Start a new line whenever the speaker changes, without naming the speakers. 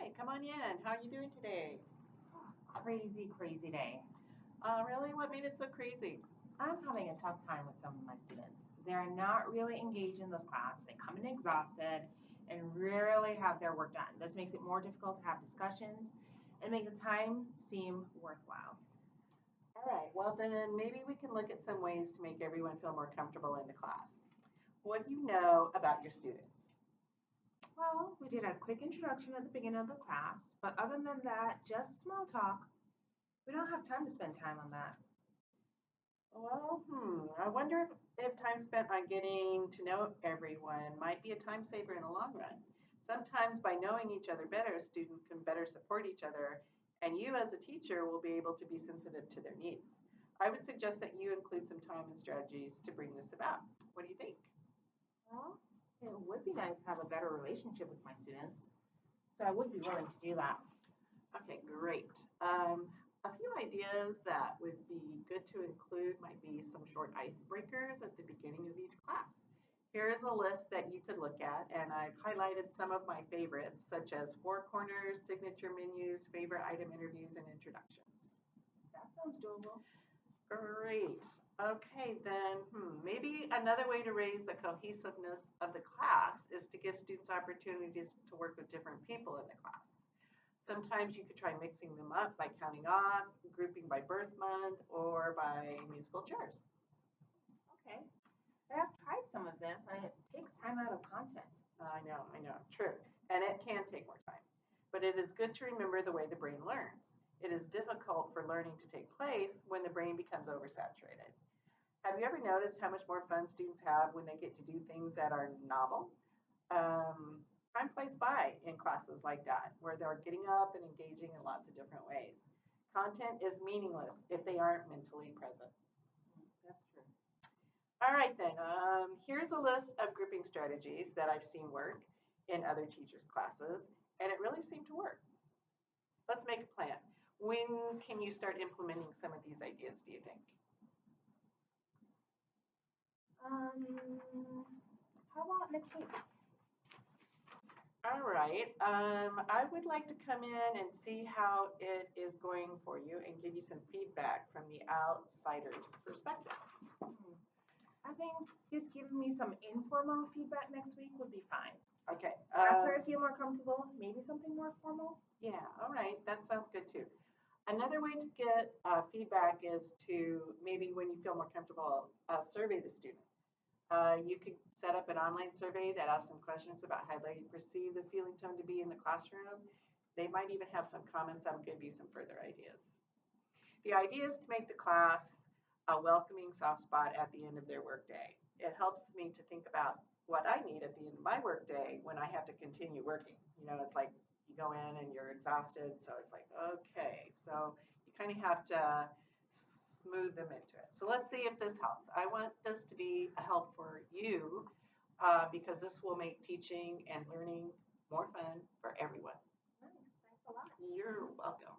Hi, come on in. How are you doing today?
Crazy, crazy day.
Really? What made it so crazy?
I'm having a tough time with some of my students. They're not really engaged in this class. They come in exhausted and rarely have their work done. This makes it more difficult to have discussions and make the time seem worthwhile.
All right, well, then maybe we can look at some ways to make everyone feel more comfortable in the class. What do you know about your students?
Well, we did a quick introduction at the beginning of the class, but other than that, just small talk. We don't have time to spend time on that.
Well, I wonder if time spent on getting to know everyone might be a time saver in the long run. Sometimes by knowing each other better, students can better support each other, and you as a teacher will be able to be sensitive to their needs. I would suggest that you include some time and strategies to bring this about. What do you think?
Well, it would be nice to have a better relationship with my students, so I would be willing to do that.
Okay, great. A few ideas that would be good to include might be some short icebreakers at the beginning of each class. Here's a list that you could look at, and I've highlighted some of my favorites, such as four corners, signature menus, favorite item interviews, and introductions.
That sounds doable.
Great. Okay, then maybe another way to raise the cohesiveness of the class is to give students opportunities to work with different people in the class. Sometimes you could try mixing them up by counting off, grouping by birth month, or by musical chairs.
Okay. I have tried some of this and it takes time out of content.
I know, true. And it can take more time. But it is good to remember the way the brain learns. It is difficult for learning to take place when the brain becomes oversaturated. Have you ever noticed how much more fun students have when they get to do things that are novel? Time flies by in classes like that, where they're getting up and engaging in lots of different ways. Content is meaningless if they aren't mentally present.
That's true.
All right, then. Here's a list of grouping strategies that I've seen work in other teachers' classes, and it really seemed to work. Let's make a plan. When can you start implementing some of these ideas, do you think?
How about next week?
All right. I would like to come in and see how it is going for you and give you some feedback from the outsider's perspective.
I think just giving me some informal feedback next week would be fine.
Okay.
After I feel more comfortable, maybe something more formal.
Yeah, all right. That sounds good too. Another way to get feedback is to maybe when you feel more comfortable, survey the students. You could set up an online survey that asks some questions about how they perceive the feeling tone to be in the classroom. They might even have some comments that will give you some further ideas. The idea is to make the class a welcoming soft spot at the end of their workday. It helps me to think about what I need at the end of my workday when I have to continue working. You know, it's like you go in and you're exhausted, so it's like, okay, so you kind of have to smooth them into it. So let's see if this helps. I want this to be a help for you because this will make teaching and learning more fun for everyone.
Nice. Thanks a lot.
You're welcome.